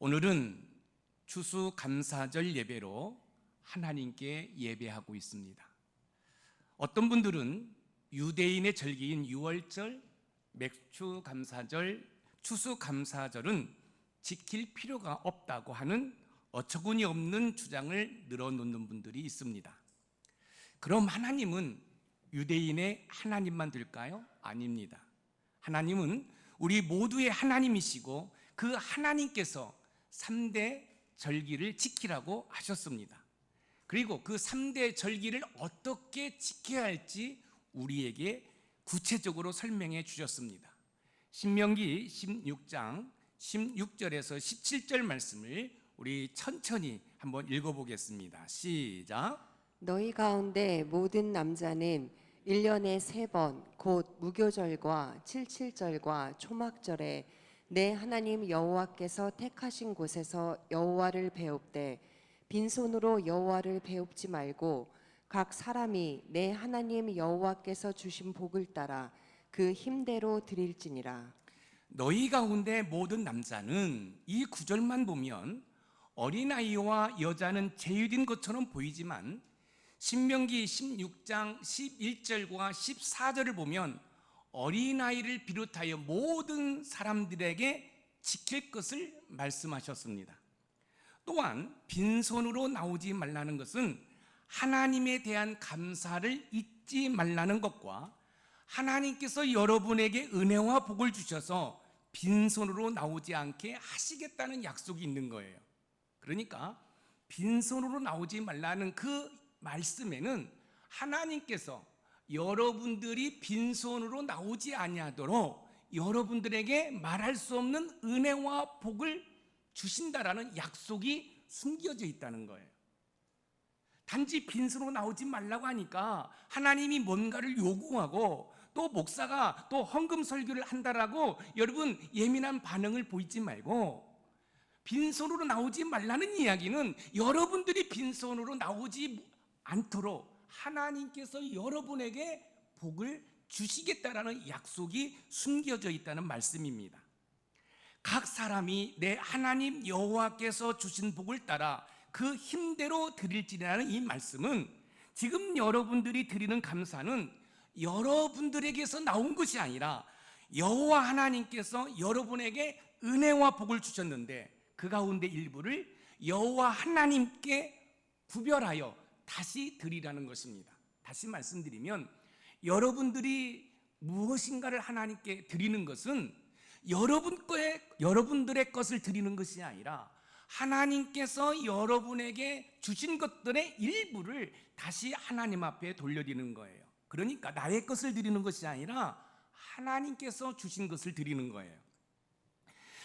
오늘은 추수감사절 예배로 하나님께 예배하고 있습니다. 어떤 분들은 유대인의 절기인 유월절, 맥추감사절, 추수감사절은 지킬 필요가 없다고 하는 어처구니 없는 주장을 늘어놓는 분들이 있습니다. 그럼 하나님은 유대인의 하나님만 될까요? 아닙니다. 하나님은 우리 모두의 하나님이시고 그 하나님께서 3대 절기를 지키라고 하셨습니다. 그리고 그 3대 절기를 어떻게 지켜야 할지 우리에게 구체적으로 설명해 주셨습니다. 신명기 16장 16절에서 17절 말씀을 우리 천천히 한번 읽어보겠습니다. 시작. 너희 가운데 모든 남자는 1년에 3번 곧 무교절과 칠칠절과 초막절에 내 하나님 여호와께서 택하신 곳에서 여호와를 배웁되 빈손으로 여호와를 배웁지 말고 각 사람이 내 하나님 여호와께서 주신 복을 따라 그 힘대로 드릴지니라. 너희 가운데 모든 남자는, 이 구절만 보면 어린아이와 여자는 제외된 것처럼 보이지만 신명기 16장 11절과 14절을 보면 어린아이를 비롯하여 모든 사람들에게 지킬 것을 말씀하셨습니다. 또한 빈손으로 나오지 말라는 것은 하나님에 대한 감사를 잊지 말라는 것과 하나님께서 여러분에게 은혜와 복을 주셔서 빈손으로 나오지 않게 하시겠다는 약속이 있는 거예요. 그러니까 빈손으로 나오지 말라는 그 말씀에는 하나님께서 여러분들이 빈손으로 나오지 아니하도록 여러분들에게 말할 수 없는 은혜와 복을 주신다라는 약속이 숨겨져 있다는 거예요. 단지 빈손으로 나오지 말라고 하니까 하나님이 뭔가를 요구하고 또 목사가 또 헌금 설교를 한다라고 여러분 예민한 반응을 보이지 말고, 빈손으로 나오지 말라는 이야기는 여러분들이 빈손으로 나오지 않도록 하나님께서 여러분에게 복을 주시겠다라는 약속이 숨겨져 있다는 말씀입니다. 각 사람이 내 하나님 여호와께서 주신 복을 따라 그 힘대로 드릴지라는 이 말씀은 지금 여러분들이 드리는 감사는 여러분들에게서 나온 것이 아니라 여호와 하나님께서 여러분에게 은혜와 복을 주셨는데 그 가운데 일부를 여호와 하나님께 구별하여 다시 드리라는 것입니다. 다시 말씀드리면 여러분들이 무엇인가를 하나님께 드리는 것은 여러분들의 것을 드리는 것이 아니라 하나님께서 여러분에게 주신 것들의 일부를 다시 하나님 앞에 돌려드리는 거예요. 그러니까 나의 것을 드리는 것이 아니라 하나님께서 주신 것을 드리는 거예요.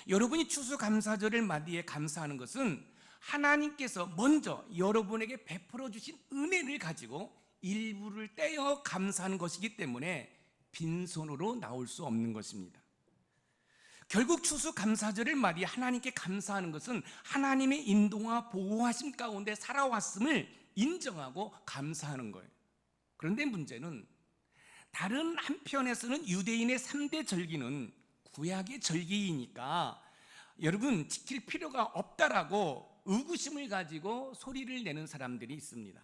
여러분이 추수감사절을 맞이해 감사하는 것은 하나님께서 먼저 여러분에게 베풀어 주신 은혜를 가지고 일부를 떼어 감사하는 것이기 때문에 빈손으로 나올 수 없는 것입니다. 결국 추수감사절을 맞이해 하나님께 감사하는 것은 하나님의 인도와 보호하심 가운데 살아왔음을 인정하고 감사하는 거예요. 그런데 문제는 다른 한편에서는 유대인의 3대 절기는 구약의 절기이니까 여러분 지킬 필요가 없다라고 의구심을 가지고 소리를 내는 사람들이 있습니다.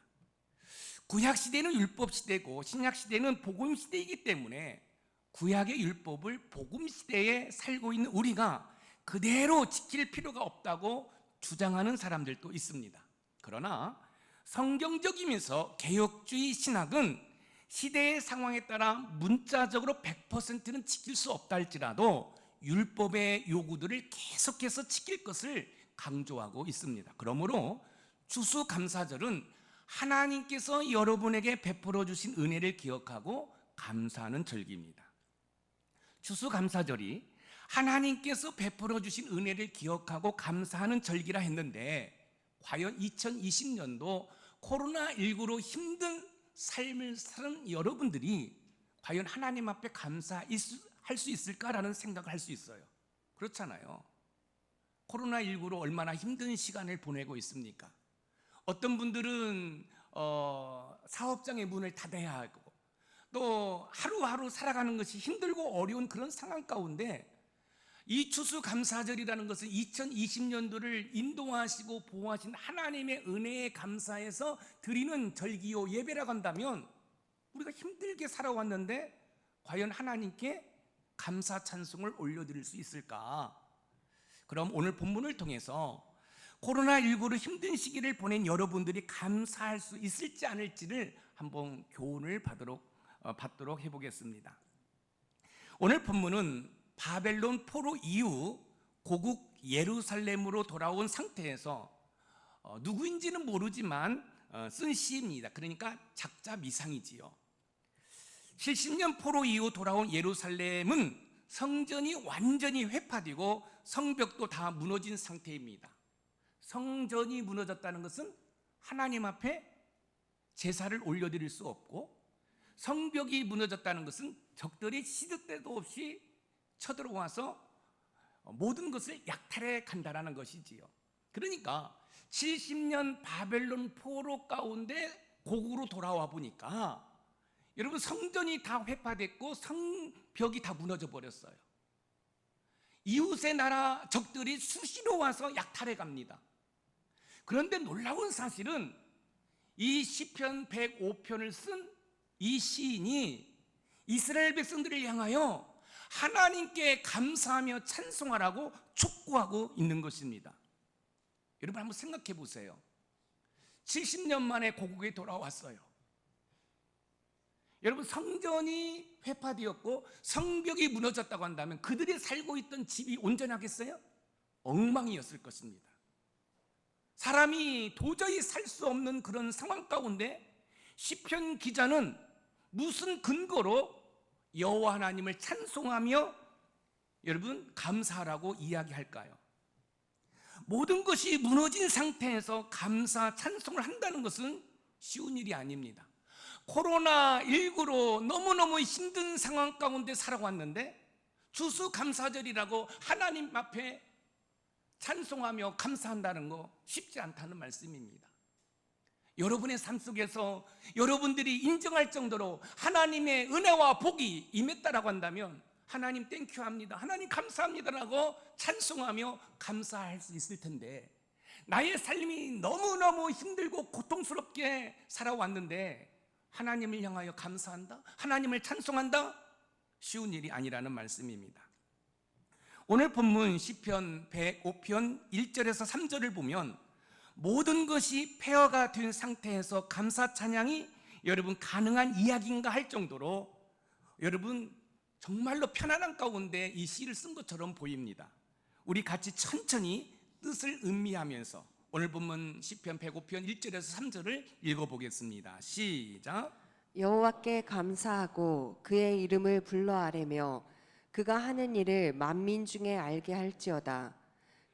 구약시대는 율법시대고 신약시대는 복음시대이기 때문에 구약의 율법을 복음시대에 살고 있는 우리가 그대로 지킬 필요가 없다고 주장하는 사람들도 있습니다. 그러나 성경적이면서 개혁주의 신학은 시대의 상황에 따라 문자적으로 100%는 지킬 수 없다 할지라도 율법의 요구들을 계속해서 지킬 것을 강조하고 있습니다. 그러므로 추수감사절은 하나님께서 여러분에게 베풀어 주신 은혜를 기억하고 감사하는 절기입니다. 추수감사절이 하나님께서 베풀어 주신 은혜를 기억하고 감사하는 절기라 했는데 과연 2020년도 코로나19로 힘든 삶을 사는 여러분들이 과연 하나님 앞에 감사할 수 있을까라는 생각을 할 수 있어요. 그렇잖아요. 코로나19로 얼마나 힘든 시간을 보내고 있습니까? 어떤 분들은 사업장의 문을 닫아야 하고 또 하루하루 살아가는 것이 힘들고 어려운 그런 상황 가운데 이 추수감사절이라는 것은 2020년도를 인도하시고 보호하신 하나님의 은혜에 감사해서 드리는 절기요 예배라고 한다면, 우리가 힘들게 살아왔는데 과연 하나님께 감사 찬송을 올려드릴 수 있을까? 그럼 오늘 본문을 통해서 코로나19로 힘든 시기를 보낸 여러분들이 감사할 수 있을지 않을지를 한번 교훈을 받도록 해보겠습니다. 오늘 본문은 바벨론 포로 이후 고국 예루살렘으로 돌아온 상태에서 누구인지는 모르지만 쓴 시입니다. 그러니까 작자 미상이지요. 70년 포로 이후 돌아온 예루살렘은 성전이 완전히 회파되고 성벽도 다 무너진 상태입니다. 성전이 무너졌다는 것은 하나님 앞에 제사를 올려드릴 수 없고, 성벽이 무너졌다는 것은 적들이 시도 때도 없이 쳐들어와서 모든 것을 약탈해 간다라는 것이지요. 그러니까 70년 바벨론 포로 가운데 고국으로 돌아와 보니까 여러분, 성전이 다 회파됐고 성벽이 다 무너져 버렸어요. 이웃의 나라 적들이 수시로 와서 약탈해 갑니다. 그런데 놀라운 사실은 이 시편 105편을 쓴 이 시인이 이스라엘 백성들을 향하여 하나님께 감사하며 찬송하라고 촉구하고 있는 것입니다. 여러분 한번 생각해 보세요. 70년 만에 고국에 돌아왔어요. 여러분, 성전이 회파되었고 성벽이 무너졌다고 한다면 그들이 살고 있던 집이 온전하겠어요? 엉망이었을 것입니다. 사람이 도저히 살 수 없는 그런 상황 가운데 시편 기자는 무슨 근거로 여호와 하나님을 찬송하며 여러분 감사하라고 이야기할까요? 모든 것이 무너진 상태에서 감사 찬송을 한다는 것은 쉬운 일이 아닙니다. 코로나19로 너무너무 힘든 상황 가운데 살아왔는데 추수감사절이라고 하나님 앞에 찬송하며 감사한다는 거 쉽지 않다는 말씀입니다. 여러분의 삶 속에서 여러분들이 인정할 정도로 하나님의 은혜와 복이 임했다라고 한다면 하나님 땡큐 합니다, 하나님 감사합니다라고 찬송하며 감사할 수 있을 텐데, 나의 삶이 너무너무 힘들고 고통스럽게 살아왔는데 하나님을 향하여 감사한다, 하나님을 찬송한다, 쉬운 일이 아니라는 말씀입니다. 오늘 본문 시편 105편 1절에서 3절을 보면 모든 것이 폐허가 된 상태에서 감사 찬양이 여러분 가능한 이야기인가 할 정도로 여러분 정말로 편안한 가운데 이 시를 쓴 것처럼 보입니다. 우리 같이 천천히 뜻을 음미하면서 오늘 본문 시편 105편 1절에서 3절을 읽어보겠습니다. 시작. 여호와께 감사하고 그의 이름을 불러 아뢰며 그가 하는 일을 만민 중에 알게 할지어다.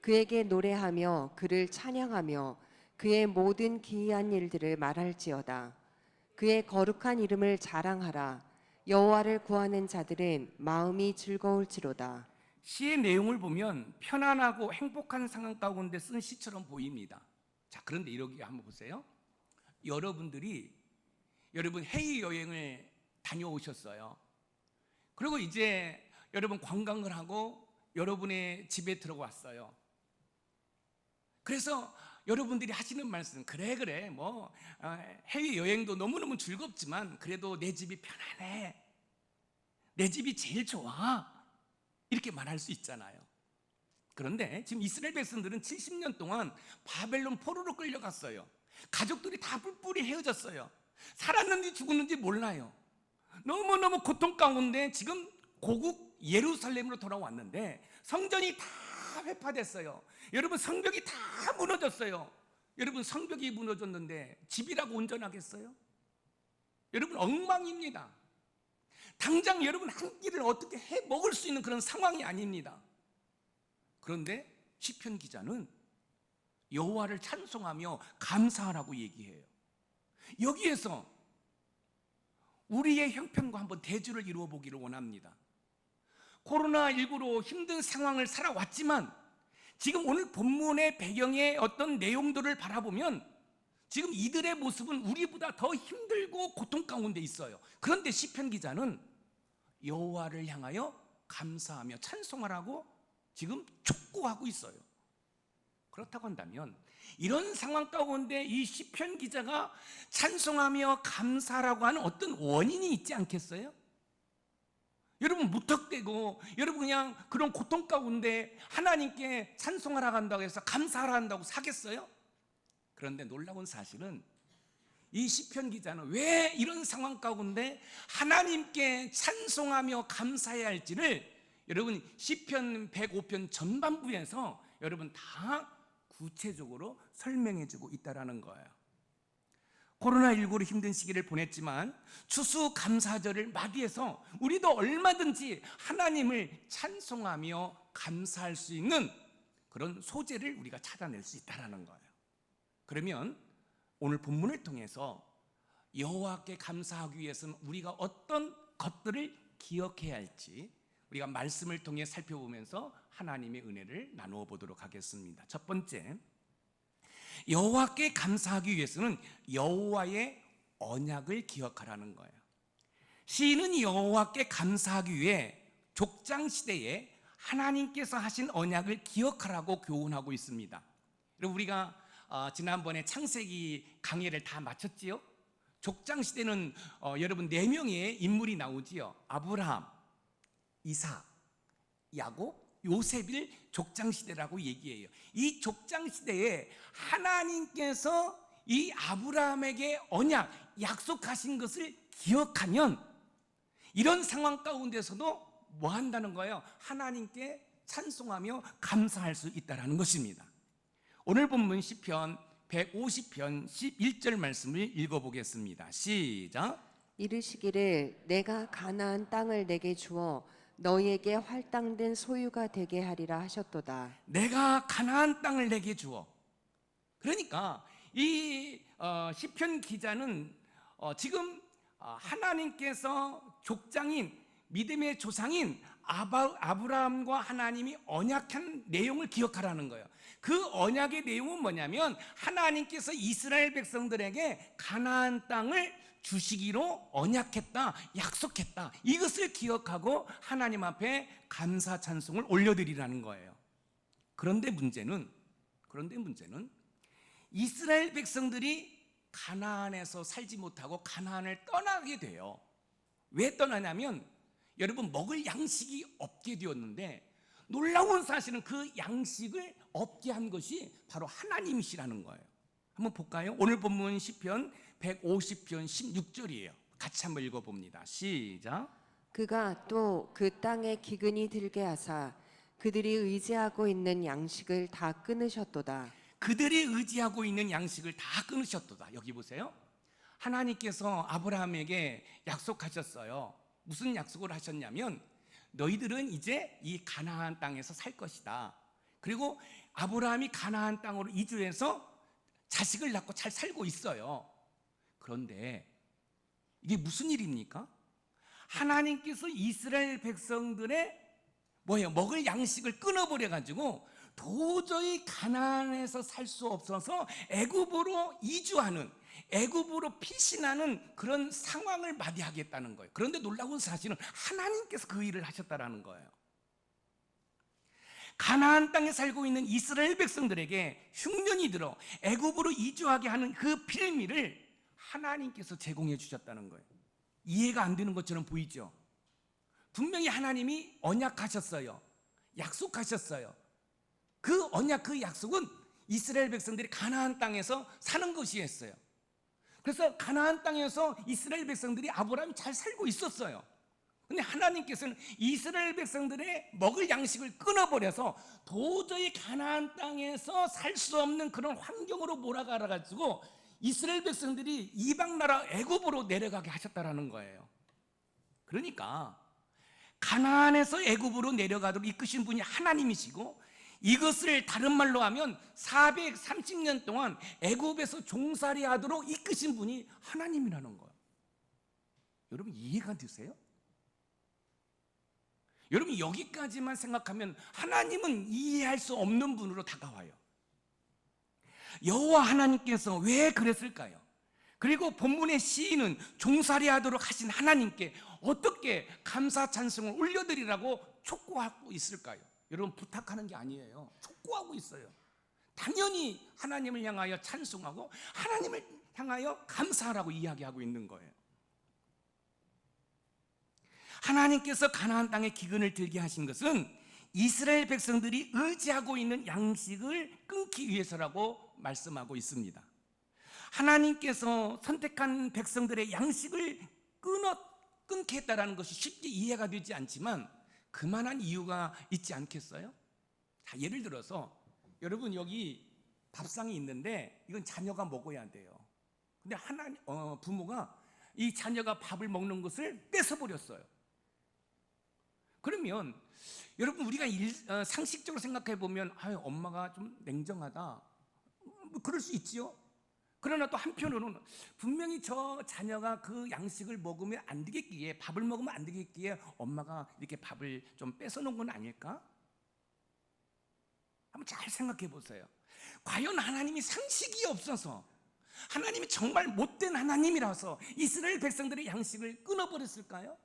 그에게 노래하며 그를 찬양하며 그의 모든 기이한 일들을 말할지어다. 그의 거룩한 이름을 자랑하라. 여호와를 구하는 자들은 마음이 즐거울지로다. 시의 내용을 보면 편안하고 행복한 상황 가운데 쓴 시처럼 보입니다. 자, 그런데 이러기 한번 보세요. 여러분 해외여행을 다녀오셨어요. 그리고 이제 여러분 관광을 하고 여러분의 집에 들어왔어요. 그래서 여러분들이 하시는 말씀, 그래 뭐 해외여행도 너무너무 즐겁지만 그래도 내 집이 편안해, 내 집이 제일 좋아, 이렇게 말할 수 있잖아요. 그런데 지금 이스라엘 백성들은 70년 동안 바벨론 포로로 끌려갔어요. 가족들이 다 뿔뿔이 헤어졌어요. 살았는지 죽었는지 몰라요. 너무너무 고통 가운데 지금 고국 예루살렘으로 돌아왔는데 성전이 다 회파됐어요. 여러분 성벽이 다 무너졌어요. 여러분 성벽이 무너졌는데 집이라고 온전하겠어요? 여러분 엉망입니다. 당장 여러분 한 끼를 어떻게 해 먹을 수 있는 그런 상황이 아닙니다. 그런데 시편 기자는 여호와를 찬송하며 감사하라고 얘기해요. 여기에서 우리의 형편과 한번 대조를 이루어 보기를 원합니다. 코로나19로 힘든 상황을 살아왔지만 지금 오늘 본문의 배경의 어떤 내용들을 바라보면 지금 이들의 모습은 우리보다 더 힘들고 고통 가운데 있어요. 그런데 시편 기자는 여호와를 향하여 감사하며 찬송하라고 지금 촉구하고 있어요. 그렇다고 한다면 이런 상황 가운데 이 시편 기자가 찬송하며 감사라고 하는 어떤 원인이 있지 않겠어요? 여러분 무턱대고 여러분 그냥 그런 고통 가운데 하나님께 찬송하라 한다고 해서 감사하라 한다고 사겠어요? 그런데 놀라운 사실은 이 시편 기자는 왜 이런 상황 가운데 하나님께 찬송하며 감사해야 할지를 여러분 시편 105편 전반부에서 여러분 다 구체적으로 설명해 주고 있다라는 거예요. 코로나19로 힘든 시기를 보냈지만 추수감사절을 맞이해서 우리도 얼마든지 하나님을 찬송하며 감사할 수 있는 그런 소재를 우리가 찾아낼 수 있다라는 거예요. 그러면 오늘 본문을 통해서 여호와께 감사하기 위해서는 우리가 어떤 것들을 기억해야 할지 우리가 말씀을 통해 살펴보면서 하나님의 은혜를 나누어 보도록 하겠습니다. 첫 번째, 여호와께 감사하기 위해서는 여호와의 언약을 기억하라는 거예요. 시인은 여호와께 감사하기 위해 족장 시대에 하나님께서 하신 언약을 기억하라고 교훈하고 있습니다. 여러분 우리가 지난번에 창세기 강의를 다 마쳤지요? 족장 시대는 여러분 4명의 인물이 나오지요. 아브라함, 이삭, 야곱, 요셉을 족장 시대라고 얘기해요. 이 족장 시대에 하나님께서 이 아브라함에게 언약, 약속하신 것을 기억하면 이런 상황 가운데서도 뭐 한다는 거예요? 하나님께 찬송하며 감사할 수 있다는 것입니다. 오늘 본문 시편 150편 11절 말씀을 읽어보겠습니다. 시작. 이르시기를 내가 가나안 땅을 내게 주어 너희에게 할당된 소유가 되게 하리라 하셨도다. 내가 가나안 땅을 내게 주어. 그러니까 이 시편 기자는 지금 하나님께서 족장인 믿음의 조상인 아브라함과 하나님이 언약한 내용을 기억하라는 거예요. 그 언약의 내용은 뭐냐면 하나님께서 이스라엘 백성들에게 가나안 땅을 주시기로 언약했다, 약속했다. 이것을 기억하고 하나님 앞에 감사 찬송을 올려드리라는 거예요. 그런데 문제는 이스라엘 백성들이 가나안에서 살지 못하고 가나안을 떠나게 돼요. 왜 떠나냐면 여러분 먹을 양식이 없게 되었는데 놀라운 사실은 그 양식을 없게 한 것이 바로 하나님이시라는 거예요. 한번 볼까요? 오늘 본문 시편 150편 16절이에요. 같이 한번 읽어봅니다. 시작. 그가 또 그 땅에 기근이 들게 하사 그들이 의지하고 있는 양식을 다 끊으셨도다. 그들이 의지하고 있는 양식을 다 끊으셨도다. 여기 보세요. 하나님께서 아브라함에게 약속하셨어요. 무슨 약속을 하셨냐면 너희들은 이제 이 가나안 땅에서 살 것이다. 그리고 아브라함이 가나안 땅으로 이주해서 자식을 낳고 잘 살고 있어요. 그런데 이게 무슨 일입니까? 하나님께서 이스라엘 백성들의 먹을 양식을 끊어버려 가지고 도저히 가나안에서 살 수 없어서 애굽으로 이주하는, 애굽으로 피신하는 그런 상황을 맞이하겠다는 거예요. 그런데 놀라운 사실은 하나님께서 그 일을 하셨다라는 거예요. 가나안 땅에 살고 있는 이스라엘 백성들에게 흉년이 들어 애굽으로 이주하게 하는 그 빌미를 하나님께서 제공해 주셨다는 거예요. 이해가 안 되는 것처럼 보이죠? 분명히 하나님이 언약하셨어요. 약속하셨어요. 그 언약, 그 약속은 이스라엘 백성들이 가나안 땅에서 사는 것이었어요. 그래서 가나안 땅에서 이스라엘 백성들이 아브라함이 잘 살고 있었어요. 근데 하나님께서는 이스라엘 백성들의 먹을 양식을 끊어버려서 도저히 가나안 땅에서 살 수 없는 그런 환경으로 몰아가라 가지고 이스라엘 백성들이 이방 나라 애굽으로 내려가게 하셨다라는 거예요. 그러니까 가나안에서 애굽으로 내려가도록 이끄신 분이 하나님이시고, 이것을 다른 말로 하면 430년 동안 애굽에서 종살이 하도록 이끄신 분이 하나님이라는 거예요. 여러분 이해가 되세요? 여러분 여기까지만 생각하면 하나님은 이해할 수 없는 분으로 다가와요. 여호와 하나님께서 왜 그랬을까요? 그리고 본문의 시인은 종살이 하도록 하신 하나님께 어떻게 감사 찬송을 올려드리라고 촉구하고 있을까요? 여러분 부탁하는 게 아니에요. 촉구하고 있어요. 당연히 하나님을 향하여 찬송하고 하나님을 향하여 감사하라고 이야기하고 있는 거예요. 하나님께서 가나안 땅에 기근을 들게 하신 것은 이스라엘 백성들이 의지하고 있는 양식을 끊기 위해서라고 말씀하고 있습니다. 하나님께서 선택한 백성들의 양식을 끊게 했다는 것이 쉽게 이해가 되지 않지만 그만한 이유가 있지 않겠어요? 자, 예를 들어서 여러분 여기 밥상이 있는데 이건 자녀가 먹어야 돼요. 근데 부모가 이 자녀가 밥을 먹는 것을 뺏어버렸어요. 그러면 여러분 우리가 상식적으로 생각해 보면 엄마가 좀 냉정하다, 뭐 그럴 수 있지요. 그러나 또 한편으로는 분명히 저 자녀가 그 양식을 먹으면 안 되겠기에, 밥을 먹으면 안 되겠기에 엄마가 이렇게 밥을 좀 뺏어놓은 건 아닐까? 한번 잘 생각해 보세요. 과연 하나님이 상식이 없어서, 하나님이 정말 못된 하나님이라서 이스라엘 백성들의 양식을 끊어버렸을까요?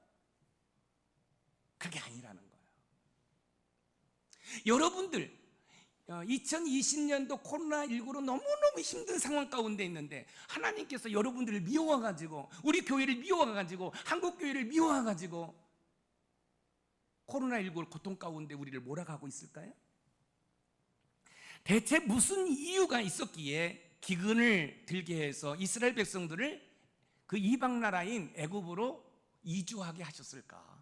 그게 아니라는 거예요. 여러분들 2020년도 코로나19로 너무너무 힘든 상황 가운데 있는데 하나님께서 여러분들을 미워가지고, 우리 교회를 미워가지고, 한국교회를 미워가지고 코로나19 고통 가운데 우리를 몰아가고 있을까요? 대체 무슨 이유가 있었기에 기근을 들게 해서 이스라엘 백성들을 그 이방 나라인 애굽으로 이주하게 하셨을까?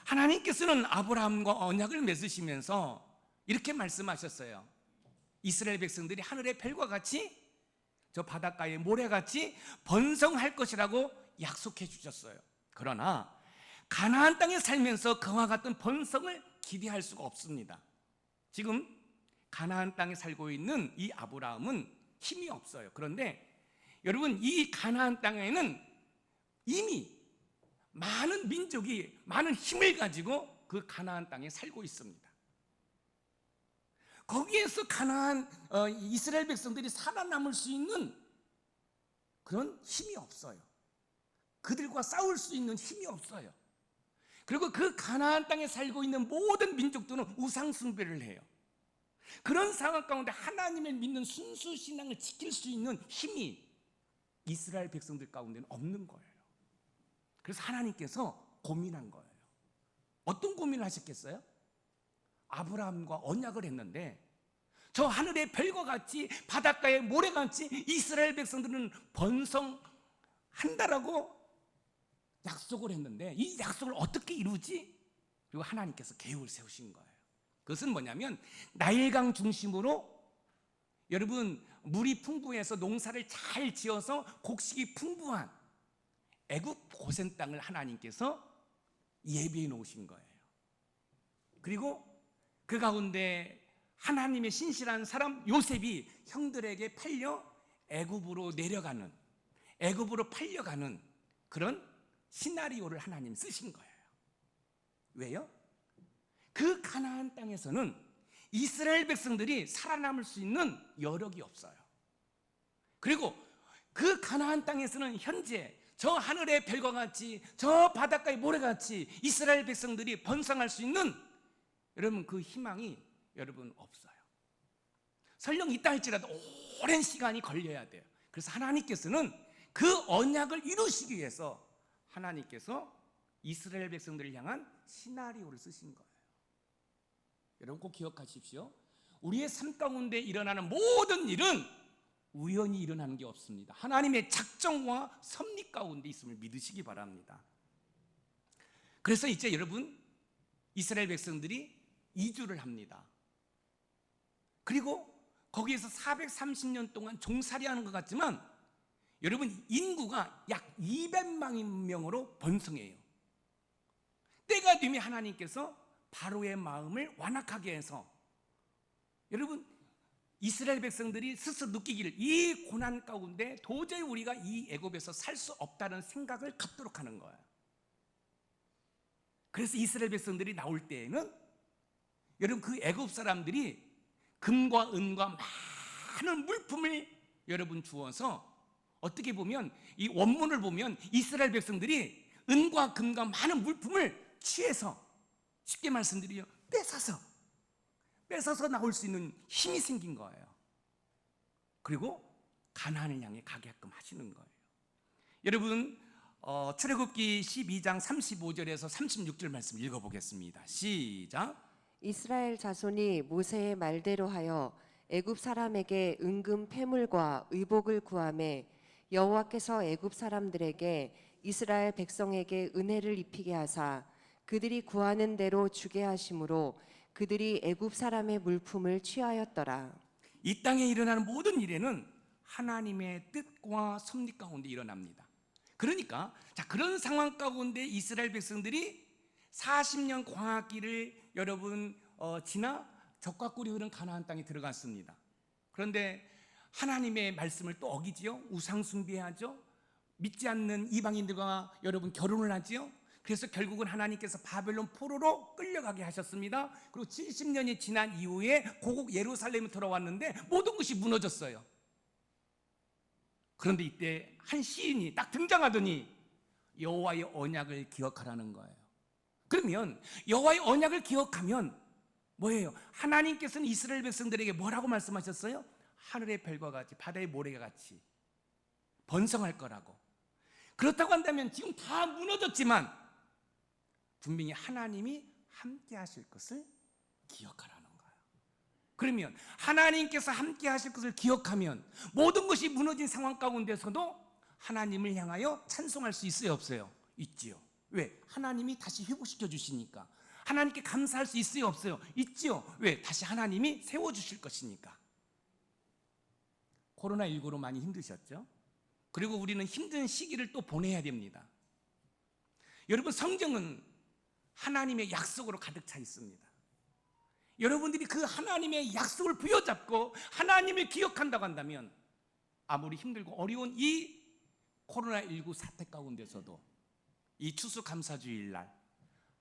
하나님께서는 아브라함과 언약을 맺으시면서 이렇게 말씀하셨어요. 이스라엘 백성들이 하늘의 별과 같이 저 바닷가의 모래같이 번성할 것이라고 약속해 주셨어요. 그러나 가나안 땅에 살면서 그와 같은 번성을 기대할 수가 없습니다. 지금 가나안 땅에 살고 있는 이 아브라함은 힘이 없어요. 그런데 여러분 이 가나안 땅에는 이미 많은 민족이 많은 힘을 가지고 그 가나안 땅에 살고 있습니다. 거기에서 이스라엘 백성들이 살아남을 수 있는 그런 힘이 없어요. 그들과 싸울 수 있는 힘이 없어요. 그리고 그 가나안 땅에 살고 있는 모든 민족들은 우상 숭배를 해요. 그런 상황 가운데 하나님을 믿는 순수 신앙을 지킬 수 있는 힘이 이스라엘 백성들 가운데는 없는 거예요. 그래서 하나님께서 고민한 거예요. 어떤 고민을 하셨겠어요? 아브라함과 언약을 했는데 저 하늘의 별과 같이 바닷가의 모래같이 이스라엘 백성들은 번성한다라고 약속을 했는데 이 약속을 어떻게 이루지? 그리고 하나님께서 계획을 세우신 거예요. 그것은 뭐냐면 나일강 중심으로 여러분 물이 풍부해서 농사를 잘 지어서 곡식이 풍부한 애굽 고센 땅을 하나님께서 예비해 놓으신 거예요. 그리고 그 가운데 하나님의 신실한 사람 요셉이 형들에게 팔려 애굽으로 내려가는, 애굽으로 팔려가는 그런 시나리오를 하나님 쓰신 거예요. 왜요? 그 가나안 땅에서는 이스라엘 백성들이 살아남을 수 있는 여력이 없어요. 그리고 그 가나안 땅에서는 현재 저 하늘의 별과 같이 저 바닷가의 모래같이 이스라엘 백성들이 번성할 수 있는 여러분 그 희망이 여러분 없어요. 설령 있다 할지라도 오랜 시간이 걸려야 돼요. 그래서 하나님께서는 그 언약을 이루시기 위해서 하나님께서 이스라엘 백성들을 향한 시나리오를 쓰신 거예요. 여러분 꼭 기억하십시오. 우리의 삶 가운데 일어나는 모든 일은 우연히 일어나는 게 없습니다. 하나님의 작정과 섭리 가운데 있음을 믿으시기 바랍니다. 그래서 이제 여러분 이스라엘 백성들이 이주를 합니다. 그리고 거기에서 430년 동안 종살이하는 것 같지만 여러분 인구가 약 200만 명으로 번성해요. 때가 되면 하나님께서 바로의 마음을 완악하게 해서 여러분 이스라엘 백성들이 스스로 느끼기를 이 고난 가운데 도저히 우리가 이 애굽에서 살 수 없다는 생각을 갖도록 하는 거예요. 그래서 이스라엘 백성들이 나올 때에는 여러분 그 애굽 사람들이 금과 은과 많은 물품을 여러분 주어서 어떻게 보면 이 원문을 보면 이스라엘 백성들이 은과 금과 많은 물품을 취해서 쉽게 말씀드리요, 뺏어서 나올 수 있는 힘이 생긴 거예요. 그리고 가나안을 향해 가게끔 하시는 거예요. 여러분, 출애굽기 12장 35절에서 36절 말씀 읽어보겠습니다. 시작. 이스라엘 자손이 모세의 말대로 하여 애굽 사람에게 은금 패물과 의복을 구하매 여호와께서 애굽 사람들에게 이스라엘 백성에게 은혜를 입히게 하사 그들이 구하는 대로 주게 하심으로 그들이 애굽 사람의 물품을 취하였더라. 이 땅에 일어나는 모든 일에는 하나님의 뜻과 섭리 가운데 일어납니다. 그러니까 그런 상황 가운데 이스라엘 백성들이 40년 광야길을 여러분 지나 적과 꿀이 흐른 가나안 땅에 들어갔습니다. 그런데 하나님의 말씀을 또 어기지요. 우상 숭배하죠. 믿지 않는 이방인들과 여러분 결혼을 하지요. 그래서 결국은 하나님께서 바벨론 포로로 끌려가게 하셨습니다. 그리고 70년이 지난 이후에 고국 예루살렘에 돌아왔는데 모든 것이 무너졌어요. 그런데 이때 한 시인이 딱 등장하더니 여호와의 언약을 기억하라는 거예요. 그러면 여호와의 언약을 기억하면 뭐예요? 하나님께서는 이스라엘 백성들에게 뭐라고 말씀하셨어요? 하늘의 별과 같이 바다의 모래가 같이 번성할 거라고. 그렇다고 한다면 지금 다 무너졌지만 분명히 하나님이 함께 하실 것을 기억하라는 거예요. 그러면 하나님께서 함께 하실 것을 기억하면 모든 것이 무너진 상황 가운데서도 하나님을 향하여 찬송할 수 있어요, 없어요? 있지요. 왜? 하나님이 다시 회복시켜 주시니까. 하나님께 감사할 수 있어요, 없어요? 있지요. 왜? 다시 하나님이 세워주실 것이니까. 코로나19로 많이 힘드셨죠? 그리고 우리는 힘든 시기를 또 보내야 됩니다. 여러분, 성경은 하나님의 약속으로 가득 차 있습니다. 여러분들이 그 하나님의 약속을 부여잡고 하나님을 기억한다고 한다면 아무리 힘들고 어려운 이 코로나19 사태 가운데서도 이 추수감사주일 날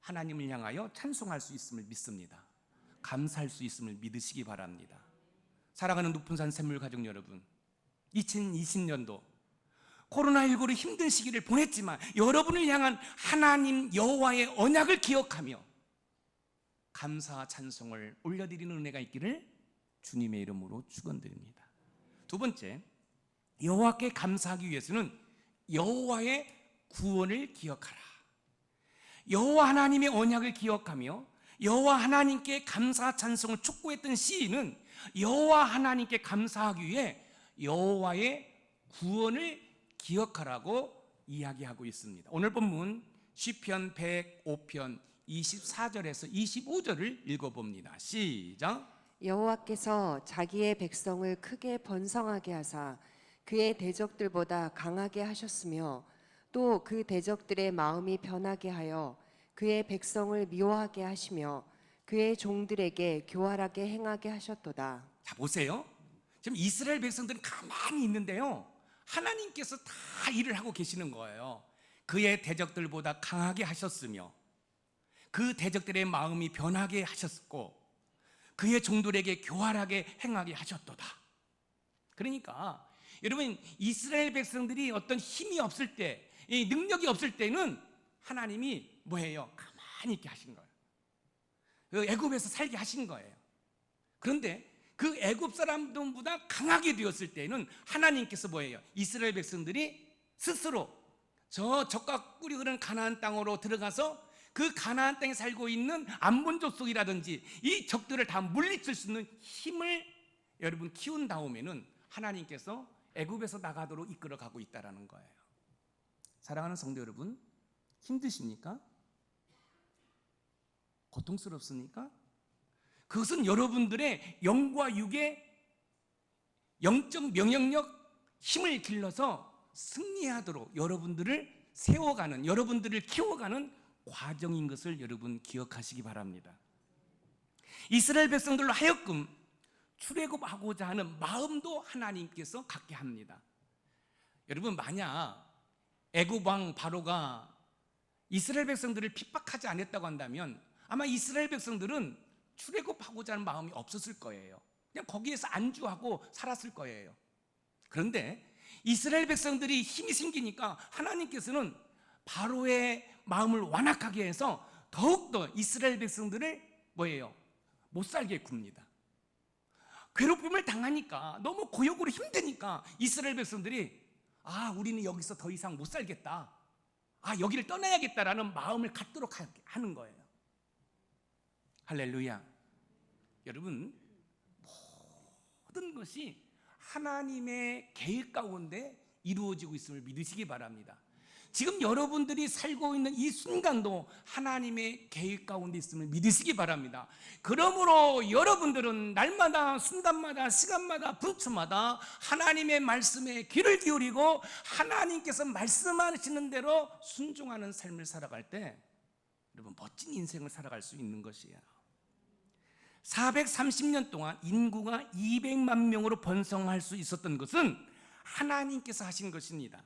하나님을 향하여 찬송할 수 있음을 믿습니다. 감사할 수 있음을 믿으시기 바랍니다. 사랑하는 높은산 샘물가족 여러분, 2020년도 코로나19로 힘든 시기를 보냈지만 여러분을 향한 하나님 여호와의 언약을 기억하며 감사와 찬송을 올려드리는 은혜가 있기를 주님의 이름으로 축원드립니다. 두 번째, 여호와께 감사하기 위해서는 여호와의 구원을 기억하라. 여호와 하나님의 언약을 기억하며 여호와 하나님께 감사 찬송을 촉구했던 시인은 여호와 하나님께 감사하기 위해 여호와의 구원을 기억하라고 이야기하고 있습니다. 오늘 본문 시편 105편 24절에서 25절을 읽어봅니다. 시작. 여호와께서 자기의 백성을 크게 번성하게 하사 그의 대적들보다 강하게 하셨으며 또 그 대적들의 마음이 변하게 하여 그의 백성을 미워하게 하시며 그의 종들에게 교활하게 행하게 하셨도다. 자, 보세요. 지금 이스라엘 백성들은 가만히 있는데요, 하나님께서 다 일을 하고 계시는 거예요. 그의 대적들보다 강하게 하셨으며 그 대적들의 마음이 변하게 하셨고 그의 종들에게 교활하게 행하게 하셨도다. 그러니까 여러분, 이스라엘 백성들이 어떤 힘이 없을 때, 이 능력이 없을 때는 하나님이 뭐예요? 가만히 있게 하신 거예요. 그 애굽에서 살게 하신 거예요. 그런데 그 애굽 사람들보다 강하게 되었을 때는 하나님께서 뭐예요? 이스라엘 백성들이 스스로 저 적과 꿀이 흐르는 가나안 땅으로 들어가서 그 가나안 땅에 살고 있는 암몬 족속이라든지 이 적들을 다 물리칠 수 있는 힘을 여러분 키운 다음에는 하나님께서 애굽에서 나가도록 이끌어가고 있다라는 거예요. 사랑하는 성도 여러분, 힘드십니까? 고통스럽습니까? 그것은 여러분들의 영과 육의 영적 명령력, 힘을 길러서 승리하도록 여러분들을 세워가는, 여러분들을 키워가는 과정인 것을 여러분 기억하시기 바랍니다. 이스라엘 백성들로 하여금 출애굽하고자 하는 마음도 하나님께서 갖게 합니다. 여러분, 만약 애굽 왕 바로가 이스라엘 백성들을 핍박하지 않았다고 한다면 아마 이스라엘 백성들은 출애굽하고자 하는 마음이 없었을 거예요. 그냥 거기에서 안주하고 살았을 거예요. 그런데 이스라엘 백성들이 힘이 생기니까 하나님께서는 바로의 마음을 완악하게 해서 더욱더 이스라엘 백성들을 뭐예요? 못 살게 굽니다. 괴롭힘을 당하니까, 너무 고역으로 힘드니까 이스라엘 백성들이 우리는 여기서 더 이상 못 살겠다, 여기를 떠나야겠다라는 마음을 갖도록 하는 거예요. 할렐루야. 여러분, 모든 것이 하나님의 계획 가운데 이루어지고 있음을 믿으시기 바랍니다. 지금 여러분들이 살고 있는 이 순간도 하나님의 계획 가운데 있음을 믿으시기 바랍니다. 그러므로 여러분들은 날마다, 순간마다, 시간마다, 분초마다 하나님의 말씀에 귀를 기울이고 하나님께서 말씀하시는 대로 순종하는 삶을 살아갈 때 여러분, 멋진 인생을 살아갈 수 있는 것이에요. 430년 동안 인구가 200만 명으로 번성할 수 있었던 것은 하나님께서 하신 것입니다.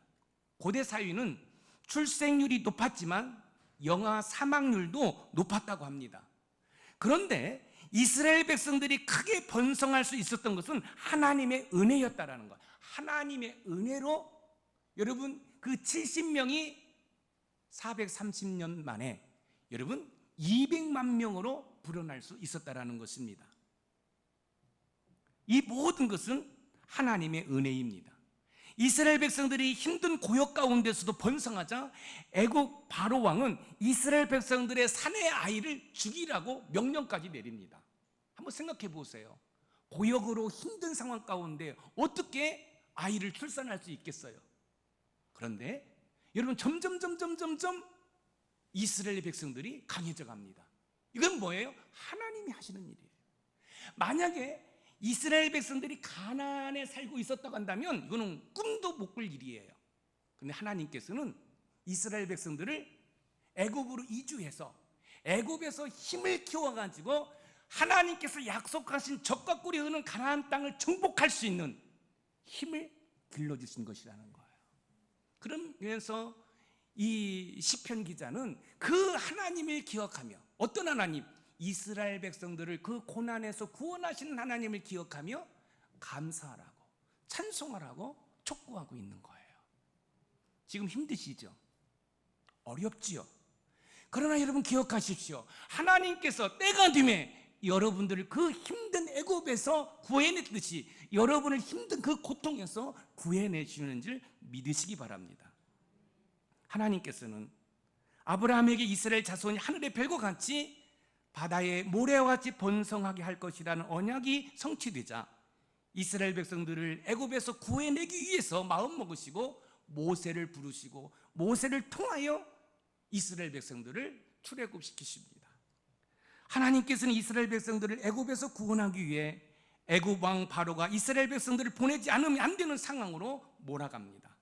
고대 사회는 출생률이 높았지만 영아 사망률도 높았다고 합니다. 그런데 이스라엘 백성들이 크게 번성할 수 있었던 것은 하나님의 은혜였다라는 거예요. 하나님의 은혜로 여러분, 그 70명이 430년 만에 여러분 200만 명으로 불어날 수 있었다라는 것입니다. 이 모든 것은 하나님의 은혜입니다. 이스라엘 백성들이 힘든 고역 가운데서도 번성하자 애국 바로 왕은 이스라엘 백성들의 사내 아이를 죽이라고 명령까지 내립니다. 한번 생각해 보세요. 고역으로 힘든 상황 가운데 어떻게 아이를 출산할 수 있겠어요? 그런데 여러분, 점점 이스라엘 백성들이 강해져 갑니다. 이건 뭐예요? 하나님이 하시는 일이에요. 만약에 이스라엘 백성들이 가나안에 살고 있었다고 한다면 이거는 꿈도 못 꿀 일이에요. 그런데 하나님께서는 이스라엘 백성들을 애굽으로 이주해서 애굽에서 힘을 키워가지고 하나님께서 약속하신 적과 꿀이 흐르는 가나안 땅을 정복할 수 있는 힘을 길러주신 것이라는 거예요. 그러면서 이 시편 기자는 그 하나님을 기억하며, 어떤 하나님? 이스라엘 백성들을 그 고난에서 구원하시는 하나님을 기억하며 감사하라고, 찬송하라고 촉구하고 있는 거예요. 지금 힘드시죠? 어렵지요? 그러나 여러분 기억하십시오. 하나님께서 때가 되면 여러분들을 그 힘든 애굽에서 구해냈듯이 여러분을 힘든 그 고통에서 구해내시는 줄 믿으시기 바랍니다. 하나님께서는 아브라함에게 이스라엘 자손이 하늘의 별과 같이 바다의 모래와 같이 번성하게 할 것이라는 언약이 성취되자 이스라엘 백성들을 애굽에서 구해내기 위해서 마음먹으시고 모세를 부르시고 모세를 통하여 이스라엘 백성들을 출애굽시키십니다. 하나님께서는 이스라엘 백성들을 애굽에서 구원하기 위해 애굽 왕 바로가 이스라엘 백성들을 보내지 않으면 안 되는 상황으로 몰아갑니다.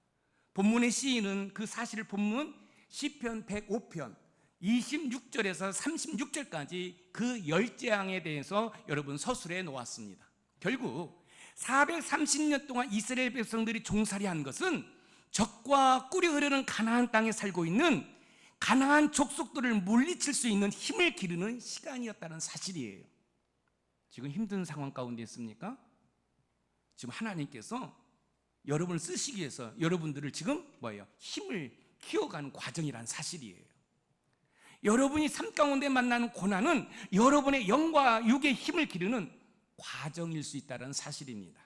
본문의 시인은 그 사실을 본문 시편 105편 26절에서 36절까지 그 열재앙에 대해서 여러분 서술해 놓았습니다. 결국 430년 동안 이스라엘 백성들이 종살이한 것은 적과 꿀이 흐르는 가나안 땅에 살고 있는 가나안 족속들을 물리칠 수 있는 힘을 기르는 시간이었다는 사실이에요. 지금 힘든 상황 가운데 있습니까? 지금 하나님께서 여러분을 쓰시기 위해서 여러분들을 지금 힘을 키워가는 과정이란 사실이에요. 여러분이 삶 가운데 만나는 고난은 여러분의 영과 육의 힘을 기르는 과정일 수 있다는 사실입니다.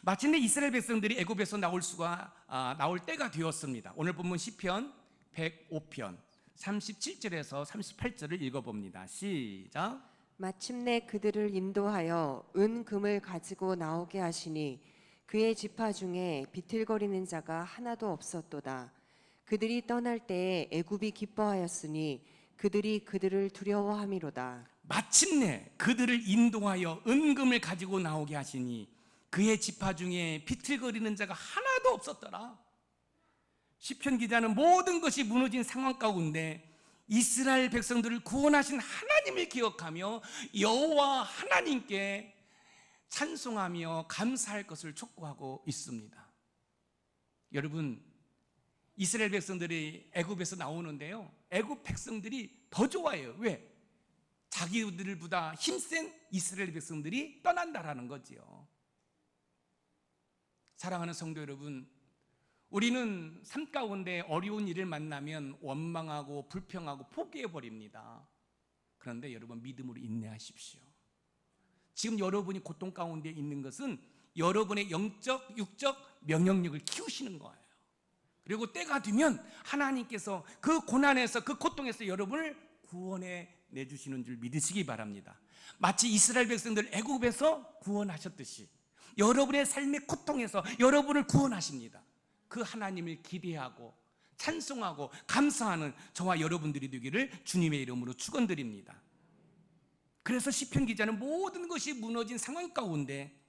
마침내 이스라엘 백성들이 애굽에서 나올 때가 되었습니다. 오늘 본문 시편 105편 37절에서 38절을 읽어봅니다. 시작. 마침내 그들을 인도하여 은금을 가지고 나오게 하시니 그의 지파 중에 비틀거리는 자가 하나도 없었도다. 그들이 떠날 때에 애굽이 기뻐하였으니 그들이 그들을 두려워함이로다. 마침내 그들을 인도하여 은금을 가지고 나오게 하시니 그의 지파 중에 비틀거리는 자가 하나도 없었더라. 시편 기자는 모든 것이 무너진 상황 가운데 이스라엘 백성들을 구원하신 하나님을 기억하며 여호와 하나님께 찬송하며 감사할 것을 촉구하고 있습니다. 여러분, 이스라엘 백성들이 애굽에서 나오는데요, 애굽 백성들이 더 좋아해요. 왜? 자기들보다 힘센 이스라엘 백성들이 떠난다라는 거지요. 사랑하는 성도 여러분, 우리는 삶 가운데 어려운 일을 만나면 원망하고 불평하고 포기해 버립니다. 그런데 여러분, 믿음으로 인내하십시오. 지금 여러분이 고통 가운데 있는 것은 여러분의 영적, 육적 면역력을 키우시는 거예요. 그리고 때가 되면 하나님께서 그 고난에서, 그 고통에서 여러분을 구원해 내주시는 줄 믿으시기 바랍니다. 마치 이스라엘 백성들 애굽에서 구원하셨듯이 여러분의 삶의 고통에서 여러분을 구원하십니다. 그 하나님을 기대하고 찬송하고 감사하는 저와 여러분들이 되기를 주님의 이름으로 축원드립니다. 그래서 시편 기자는 모든 것이 무너진 상황 가운데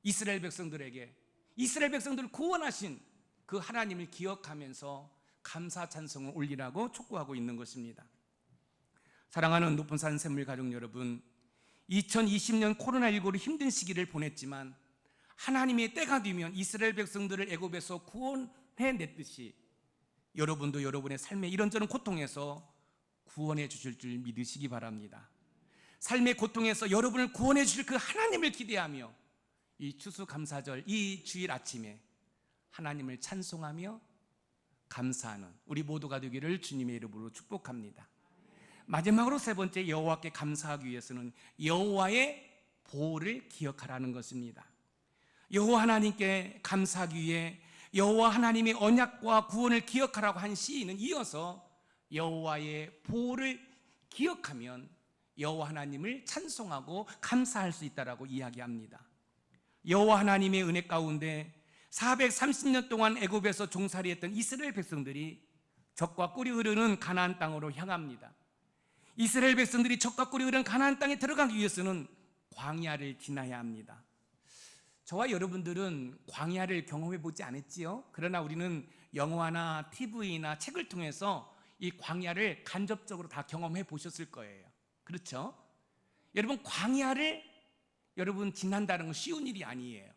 이스라엘 백성들에게, 이스라엘 백성들을 구원하신 그 하나님을 기억하면서 감사 찬송을 올리라고 촉구하고 있는 것입니다. 사랑하는 높은 산 샘물 가족 여러분, 2020년 코로나19로 힘든 시기를 보냈지만 하나님의 때가 되면 이스라엘 백성들을 애굽에서 구원해냈듯이 여러분도 여러분의 삶의 이런저런 고통에서 구원해 주실 줄 믿으시기 바랍니다. 삶의 고통에서 여러분을 구원해 주실 그 하나님을 기대하며 이 추수감사절, 이 주일 아침에 하나님을 찬송하며 감사하는 우리 모두가 되기를 주님의 이름으로 축복합니다. 마지막으로 세 번째, 여호와께 감사하기 위해서는 여호와의 보호를 기억하라는 것입니다. 여호와 하나님께 감사하기 위해 여호와 하나님의 언약과 구원을 기억하라고 한 시인은 이어서 여호와의 보호를 기억하면 여호와 하나님을 찬송하고 감사할 수 있다라고 이야기합니다. 여호와 하나님의 은혜 가운데 430년 동안 애굽에서 종살이했던 이스라엘 백성들이 젖과 꿀이 흐르는 가나안 땅으로 향합니다. 이스라엘 백성들이 젖과 꿀이 흐르는 가나안 땅에 들어가기 위해서는 광야를 지나야 합니다. 저와 여러분들은 광야를 경험해 보지 않았지요? 그러나 우리는 영화나 TV나 책을 통해서 이 광야를 간접적으로 다 경험해 보셨을 거예요. 그렇죠? 여러분, 광야를 여러분 지난다는 건 쉬운 일이 아니에요.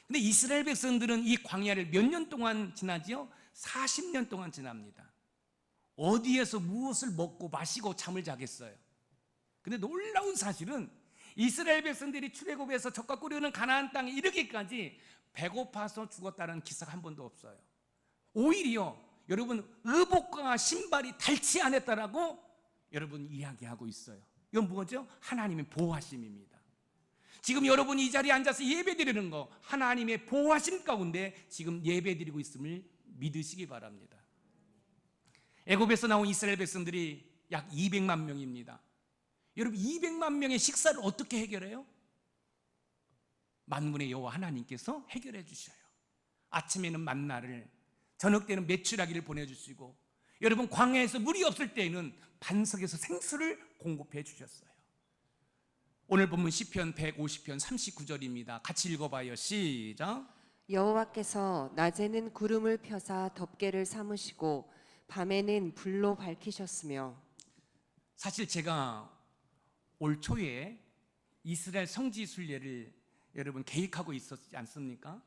근데 이스라엘 백성들은 이 광야를 몇 년 동안 지나지요? 40년 동안 지납니다. 어디에서 무엇을 먹고 마시고 잠을 자겠어요? 근데 놀라운 사실은 이스라엘 백성들이 출애굽에서 젖과 꿀이 흐르는 가나안 땅에 이르기까지 배고파서 죽었다는 기사가 한 번도 없어요. 오히려 여러분, 의복과 신발이 닳지 않았다라고 여러분 이야기하고 있어요. 이건 뭐죠? 하나님의 보호하심입니다. 지금 여러분이 이 자리에 앉아서 예배드리는 거 하나님의 보호하심 가운데 지금 예배드리고 있음을 믿으시기 바랍니다. 애굽에서 나온 이스라엘 백성들이 약 200만 명입니다. 여러분, 200만 명의 식사를 어떻게 해결해요? 만군의 여호와 하나님께서 해결해 주셔요. 아침에는 만나를, 저녁 때는 메추라기를 보내주시고, 여러분 광야에서 물이 없을 때에는 반석에서 생수를 공급해 주셨어요. 오늘 본문 시편 150편 39절입니다. 같이 읽어봐요. 시작. 여호와께서 낮에는 구름을 펴사 덮개를 삼으시고 밤에는 불로 밝히셨으며. 사실 제가 올 초에 이스라엘 성지 순례를 여러분 계획하고 있었지 않습니까?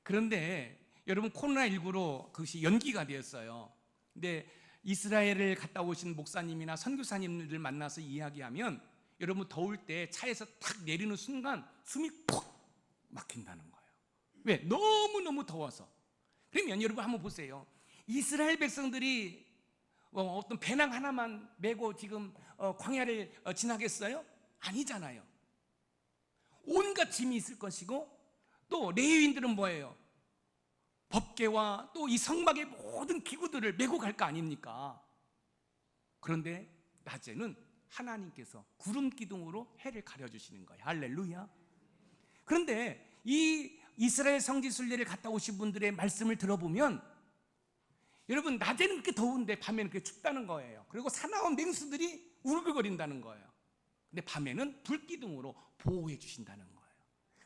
그런데 여러분 코로나19로 그것이 연기가 되었어요. 근데 이스라엘을 갔다 오신 목사님이나 선교사님들 만나서 이야기하면 여러분 더울 때 차에서 탁 내리는 순간 숨이 푹 막힌다는 거예요. 왜? 너무너무 더워서. 그러면 여러분 한번 보세요. 이스라엘 백성들이 어떤 배낭 하나만 메고 지금 광야를 지나겠어요? 아니잖아요. 온갖 짐이 있을 것이고, 또 레위인들은 뭐예요? 법궤와 또 이 성막의 모든 기구들을 메고 갈 거 아닙니까? 그런데 낮에는 하나님께서 구름 기둥으로 해를 가려주시는 거예요. 할렐루야. 그런데 이 이스라엘 성지 순례를 갔다 오신 분들의 말씀을 들어보면 여러분, 낮에는 그렇게 더운데 밤에는 그렇게 춥다는 거예요. 그리고 사나운 맹수들이 울글거린다는 거예요. 근데 밤에는 불기둥으로 보호해 주신다는 거예요.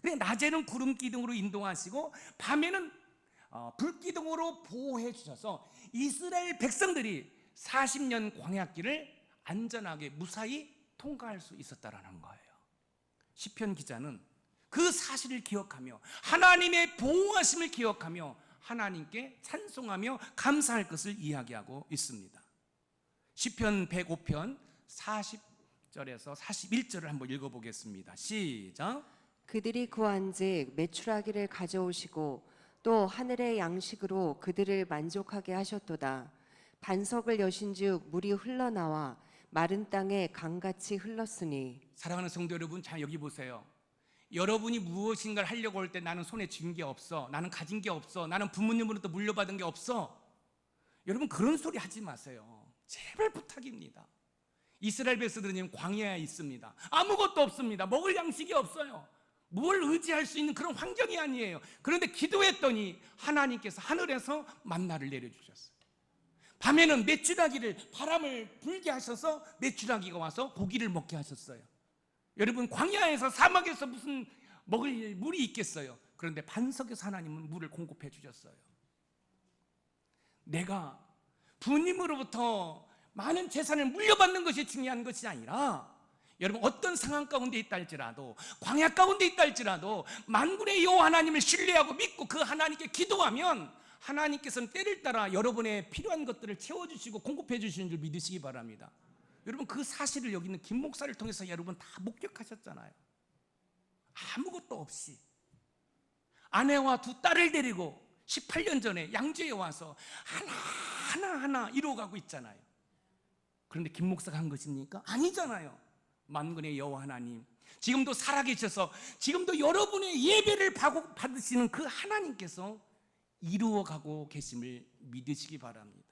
그래, 낮에는 구름 기둥으로 인도하시고 밤에는 불기둥으로 보호해 주셔서 이스라엘 백성들이 40년 광야길을 안전하게 무사히 통과할 수 있었다라는 거예요. 시편 기자는 그 사실을 기억하며 하나님의 보호하심을 기억하며 하나님께 찬송하며 감사할 것을 이야기하고 있습니다. 시편 105편 40절에서 41절을 한번 읽어보겠습니다. 시작. 그들이 구한즉 메추라기를 가져오시고 또 하늘의 양식으로 그들을 만족하게 하셨도다. 반석을 여신즉 물이 흘러나와 마른 땅에 강같이 흘렀으니. 사랑하는 성도 여러분, 자 여기 보세요. 여러분이 무엇인가를 하려고 할 때 나는 손에 쥔 게 없어, 나는 가진 게 없어, 나는 부모님으로부터 물려받은 게 없어, 여러분 그런 소리 하지 마세요. 제발 부탁입니다. 이스라엘 백성들은 지금 광야에 있습니다. 아무것도 없습니다. 먹을 양식이 없어요. 뭘 의지할 수 있는 그런 환경이 아니에요. 그런데 기도했더니 하나님께서 하늘에서 만나를 내려주셨어요. 밤에는 메추라기를, 바람을 불게 하셔서 메추라기가 와서 고기를 먹게 하셨어요. 여러분 광야에서, 사막에서 무슨 먹을 물이 있겠어요. 그런데 반석에서 하나님은 물을 공급해 주셨어요. 내가 부모님으로부터 많은 재산을 물려받는 것이 중요한 것이 아니라, 여러분 어떤 상황 가운데 있다 할지라도, 광야 가운데 있다 할지라도 만군의 여호와 하나님을 신뢰하고 믿고 그 하나님께 기도하면 하나님께서는 때를 따라 여러분의 필요한 것들을 채워주시고 공급해 주시는 줄 믿으시기 바랍니다. 여러분 그 사실을 여기 있는 김 목사를 통해서 여러분 다 목격하셨잖아요. 아무것도 없이 아내와 두 딸을 데리고 18년 전에 양주에 와서 하나하나 이루어가고 있잖아요. 그런데 김 목사가 한 것입니까? 아니잖아요. 만군의 여호와 하나님, 지금도 살아계셔서 지금도 여러분의 예배를 받으시는 그 하나님께서 이루어가고 계심을 믿으시기 바랍니다.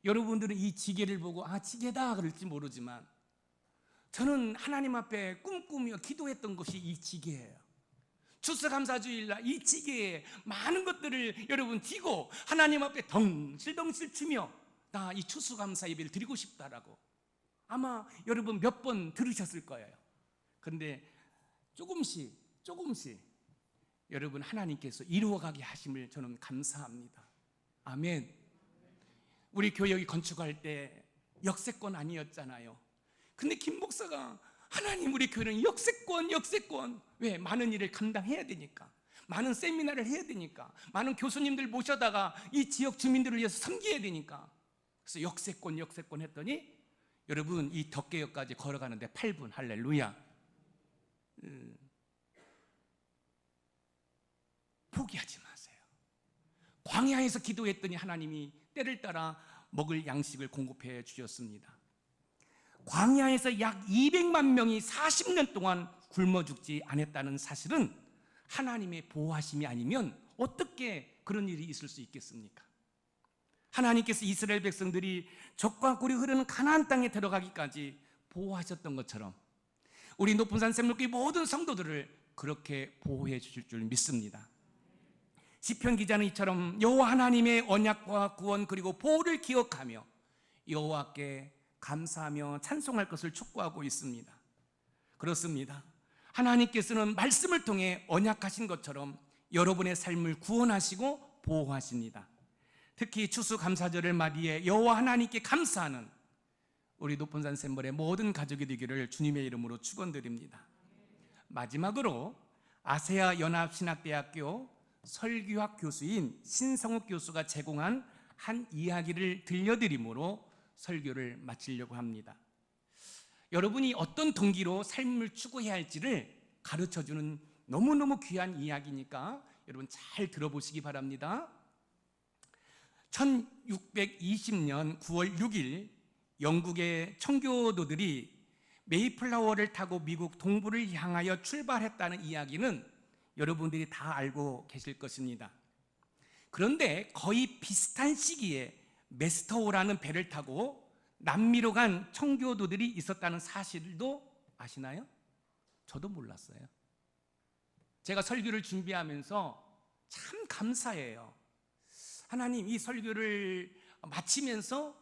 여러분들은 이 지게를 보고 지게다 그럴지 모르지만 저는 하나님 앞에 꿈꾸며 기도했던 것이 이 지게예요. 추수감사주일날 이 지게에 많은 것들을 여러분 지고 하나님 앞에 덩실덩실 치며 나 이 추수감사 예배를 드리고 싶다라고 아마 여러분 몇 번 들으셨을 거예요. 그런데 조금씩 여러분 하나님께서 이루어가게 하심을 저는 감사합니다. 아멘. 우리 교회 여기 건축할 때 역세권 아니었잖아요. 근데 김 목사가 하나님 우리 교회는 역세권 왜? 많은 일을 감당해야 되니까, 많은 세미나를 해야 되니까, 많은 교수님들 모셔다가 이 지역 주민들을 위해서 섬겨야 되니까, 그래서 역세권 했더니 여러분 이 덕계역까지 걸어가는데 8분. 할렐루야. 포기하지 마세요. 광야에서 기도했더니 하나님이 때를 따라 먹을 양식을 공급해 주셨습니다. 광야에서 약 200만 명이 40년 동안 굶어 죽지 않았다는 사실은 하나님의 보호하심이 아니면 어떻게 그런 일이 있을 수 있겠습니까? 하나님께서 이스라엘 백성들이 적과 꿀이 흐르는 가나안 땅에 들어가기까지 보호하셨던 것처럼 우리 높은 산 샘물교회 모든 성도들을 그렇게 보호해 주실 줄 믿습니다. 시편 기자는 이처럼 여호와 하나님의 언약과 구원 그리고 보호를 기억하며 여호와께 감사하며 찬송할 것을 촉구하고 있습니다. 그렇습니다. 하나님께서는 말씀을 통해 언약하신 것처럼 여러분의 삶을 구원하시고 보호하십니다. 특히 추수감사절을 맞이해 여호와 하나님께 감사하는 우리 높은 산 샘물의 모든 가족이 되기를 주님의 이름으로 축원드립니다. 마지막으로 아세아 연합신학대학교 설교학 교수인 신성욱 교수가 제공한 한 이야기를 들려드림으로 설교를 마치려고 합니다. 여러분이 어떤 동기로 삶을 추구해야 할지를 가르쳐주는 너무너무 귀한 이야기니까 여러분 잘 들어보시기 바랍니다. 1620년 9월 6일 영국의 청교도들이 메이플라워를 타고 미국 동부를 향하여 출발했다는 이야기는 여러분들이 다 알고 계실 것입니다. 그런데 거의 비슷한 시기에 메스터호라는 배를 타고 남미로 간 청교도들이 있었다는 사실도 아시나요? 저도 몰랐어요. 제가 설교를 준비하면서 참 감사해요. 하나님, 이 설교를 마치면서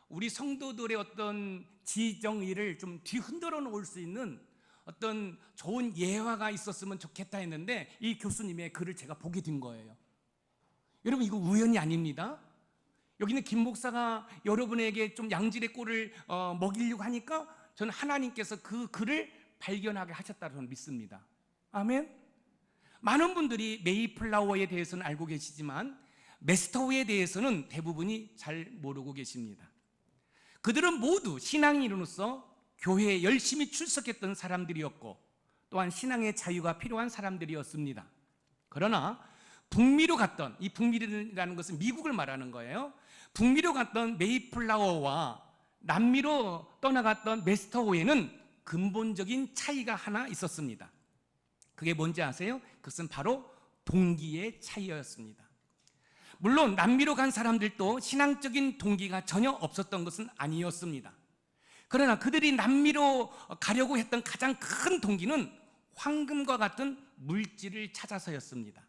우리 성도들의 어떤 지정의를 좀 뒤흔들어 놓을 수 있는 어떤 좋은 예화가 있었으면 좋겠다 했는데 이 교수님의 글을 제가 보게 된 거예요. 여러분 이거 우연이 아닙니다. 여기는 김 목사가 여러분에게 좀 양질의 꼴을 먹이려고 하니까 저는 하나님께서 그 글을 발견하게 하셨다고 저는 믿습니다. 아멘. 많은 분들이 메이플라워에 대해서는 알고 계시지만 메스터호에 대해서는 대부분이 잘 모르고 계십니다. 그들은 모두 신앙인으로서 교회에 열심히 출석했던 사람들이었고 또한 신앙의 자유가 필요한 사람들이었습니다. 그러나 북미로 갔던, 이 북미라는 것은 미국을 말하는 거예요. 북미로 갔던 메이플라워와 남미로 떠나갔던 메스터호에는 근본적인 차이가 하나 있었습니다. 그게 뭔지 아세요? 그것은 바로 동기의 차이였습니다. 물론 남미로 간 사람들도 신앙적인 동기가 전혀 없었던 것은 아니었습니다. 그러나 그들이 남미로 가려고 했던 가장 큰 동기는 황금과 같은 물질을 찾아서였습니다.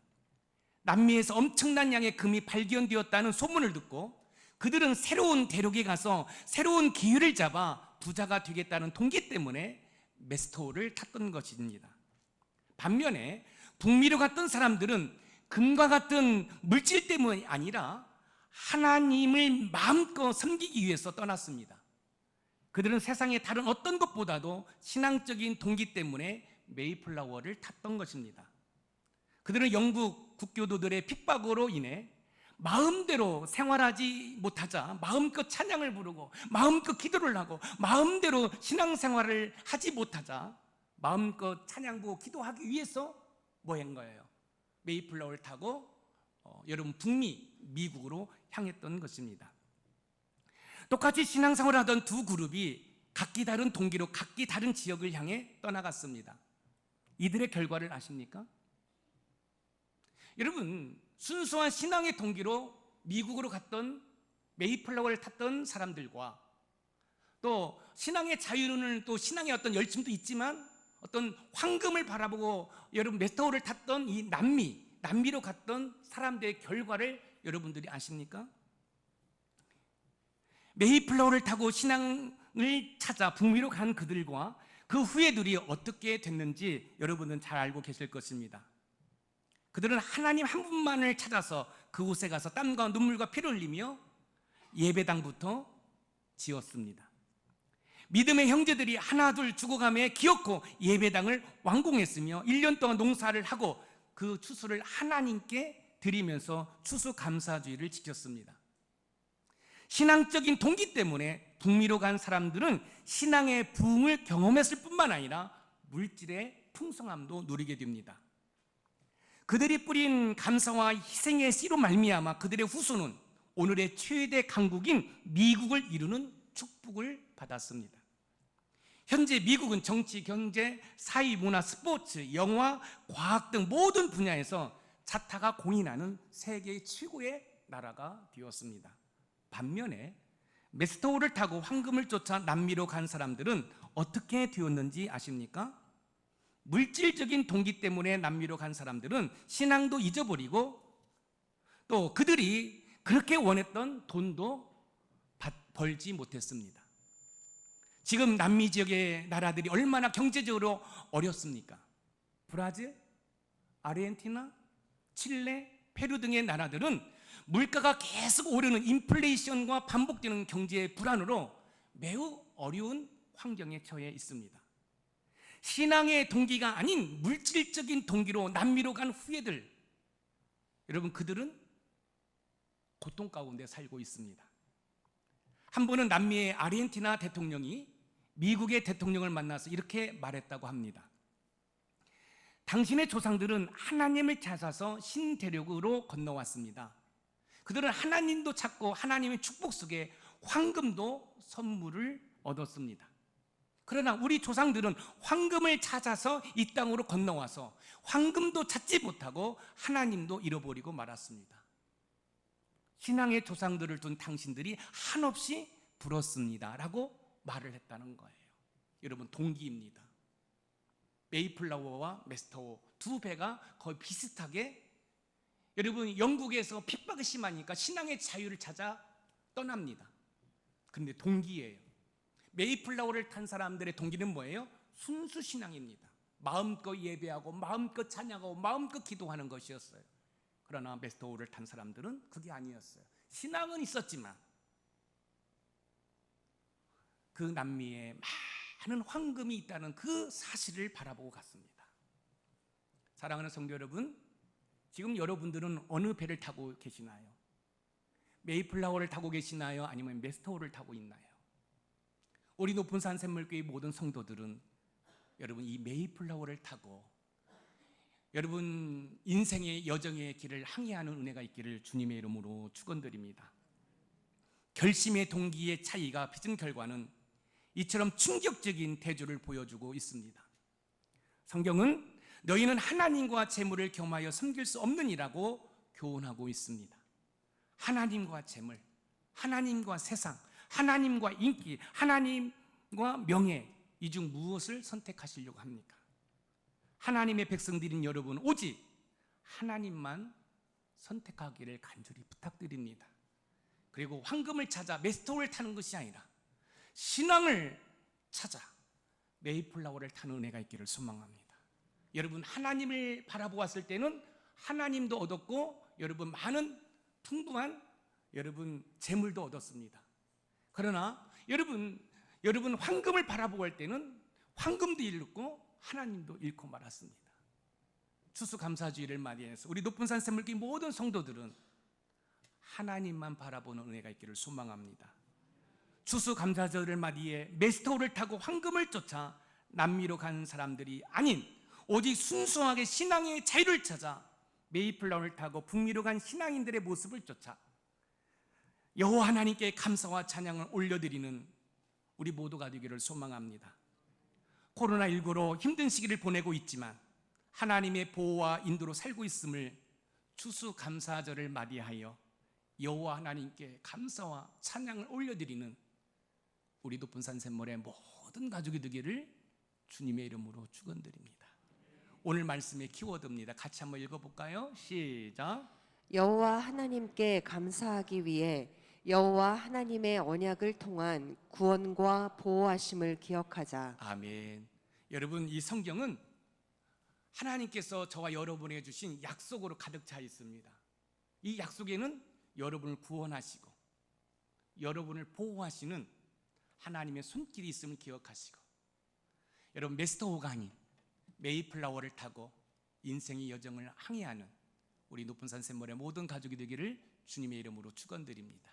남미에서 엄청난 양의 금이 발견되었다는 소문을 듣고 그들은 새로운 대륙에 가서 새로운 기회를 잡아 부자가 되겠다는 동기 때문에 메스토를 탔던 것입니다. 반면에 북미로 갔던 사람들은 금과 같은 물질 때문이 아니라 하나님을 마음껏 섬기기 위해서 떠났습니다. 그들은 세상의 다른 어떤 것보다도 신앙적인 동기 때문에 메이플라워를 탔던 것입니다. 그들은 영국 국교도들의 핍박으로 인해 마음대로 생활하지 못하자 마음껏 찬양을 부르고 마음껏 기도를 하고 마음대로 신앙생활을 하지 못하자 마음껏 찬양 부르고 기도하기 위해서 뭐 한 거예요? 메이플라워를 타고 여러분 북미, 미국으로 향했던 것입니다. 똑같이 신앙생활을 하던 두 그룹이 각기 다른 동기로 각기 다른 지역을 향해 떠나갔습니다. 이들의 결과를 아십니까? 여러분, 순수한 신앙의 동기로 미국으로 갔던 메이플라워를 탔던 사람들과 또 신앙의 자유는 또 신앙의 어떤 열심도 있지만 어떤 황금을 바라보고 여러분 메스터호를 탔던 이 남미로 갔던 사람들의 결과를 여러분들이 아십니까? 메이플라워를 타고 신앙을 찾아 북미로 간 그들과 그 후예들이 어떻게 됐는지 여러분은 잘 알고 계실 것입니다. 그들은 하나님 한 분만을 찾아서 그곳에 가서 땀과 눈물과 피를 흘리며 예배당부터 지었습니다. 믿음의 형제들이 하나둘 죽어가며 기어코 예배당을 완공했으며 1년 동안 농사를 하고 그 추수를 하나님께 드리면서 추수감사주의를 지켰습니다. 신앙적인 동기 때문에 북미로 간 사람들은 신앙의 부흥을 경험했을 뿐만 아니라 물질의 풍성함도 누리게 됩니다. 그들이 뿌린 감사와 희생의 씨로 말미암아 그들의 후손은 오늘의 최대 강국인 미국을 이루는 축복을 받았습니다. 현재 미국은 정치, 경제, 사회, 문화, 스포츠, 영화, 과학 등 모든 분야에서 자타가 공인하는 세계 최고의 나라가 되었습니다. 반면에 메스터호를 타고 황금을 쫓아 남미로 간 사람들은 어떻게 되었는지 아십니까? 물질적인 동기 때문에 남미로 간 사람들은 신앙도 잊어버리고 또 그들이 그렇게 원했던 돈도 벌지 못했습니다. 지금 남미 지역의 나라들이 얼마나 경제적으로 어렵습니까? 브라질, 아르헨티나, 칠레, 페루 등의 나라들은 물가가 계속 오르는 인플레이션과 반복되는 경제의 불안으로 매우 어려운 환경에 처해 있습니다. 신앙의 동기가 아닌 물질적인 동기로 남미로 간 후예들, 여러분 그들은 고통 가운데 살고 있습니다. 한 번은 남미의 아르헨티나 대통령이 미국의 대통령을 만나서 이렇게 말했다고 합니다. 당신의 조상들은 하나님을 찾아서 신대륙으로 건너왔습니다. 그들은 하나님도 찾고 하나님의 축복 속에 황금도 선물을 얻었습니다. 그러나 우리 조상들은 황금을 찾아서 이 땅으로 건너와서 황금도 찾지 못하고 하나님도 잃어버리고 말았습니다. 신앙의 조상들을 둔 당신들이 한없이 부럽습니다 라고 말을 했다는 거예요. 여러분 동기입니다. 메이플라워와 메스터호 두 배가 거의 비슷하게 여러분 영국에서 핍박이 심하니까 신앙의 자유를 찾아 떠납니다. 그런데 동기예요. 메이플라워를 탄 사람들의 동기는 뭐예요? 순수 신앙입니다. 마음껏 예배하고 마음껏 찬양하고 마음껏 기도하는 것이었어요. 그러나 메스터호를 탄 사람들은 그게 아니었어요. 신앙은 있었지만 그 남미에 많은 황금이 있다는 그 사실을 바라보고 갔습니다. 사랑하는 성도 여러분, 지금 여러분들은 어느 배를 타고 계시나요? 메이플라워를 타고 계시나요? 아니면 메스터호를 타고 있나요? 우리 높은 산 샘물교회 모든 성도들은 여러분 이 메이플라워를 타고 여러분 인생의 여정의 길을 항해하는 은혜가 있기를 주님의 이름으로 축원드립니다. 결심의 동기의 차이가 빚은 결과는 이처럼 충격적인 대조를 보여주고 있습니다. 성경은 너희는 하나님과 재물을 겸하여 섬길 수 없느니라고 교훈하고 있습니다. 하나님과 재물, 하나님과 세상, 하나님과 인기, 하나님과 명예, 이 중 무엇을 선택하시려고 합니까? 하나님의 백성들인 여러분, 오직 하나님만 선택하기를 간절히 부탁드립니다. 그리고 황금을 찾아 메스토를 타는 것이 아니라 신앙을 찾아 메이플라워를 타는 은혜가 있기를 소망합니다. 여러분 하나님을 바라보았을 때는 하나님도 얻었고 여러분 많은 풍부한 여러분 재물도 얻었습니다. 그러나 여러분 황금을 바라보고 할 때는 황금도 잃고 하나님도 잃고 말았습니다. 추수감사주의를 맞이해서 우리 높은 산 샘물교회 모든 성도들은 하나님만 바라보는 은혜가 있기를 소망합니다. 추수감사절을 맞이해 메스토를 타고 황금을 쫓아 남미로 간 사람들이 아닌 오직 순수하게 신앙의 자유를 찾아 메이플라워를 타고 북미로 간 신앙인들의 모습을 쫓아 여호와 하나님께 감사와 찬양을 올려드리는 우리 모두가 되기를 소망합니다. 코로나19로 힘든 시기를 보내고 있지만 하나님의 보호와 인도로 살고 있음을 추수감사절을 맞이하여 여호와 하나님께 감사와 찬양을 올려드리는 우리 높은 산 샘물의 모든 가족이 되기를 주님의 이름으로 축원드립니다. 오늘 말씀의 키워드입니다. 같이 한번 읽어볼까요? 시작. 여호와 하나님께 감사하기 위해 여호와 하나님의 언약을 통한 구원과 보호하심을 기억하자. 아멘. 여러분 이 성경은 하나님께서 저와 여러분에게 주신 약속으로 가득 차 있습니다. 이 약속에는 여러분을 구원하시고 여러분을 보호하시는 하나님의 손길이 있음을 기억하시고 여러분 메스토호가 아닌 메이플라워를 타고 인생의 여정을 항해하는 우리 높은 산 샘물의 모든 가족이 되기를 주님의 이름으로 축원드립니다.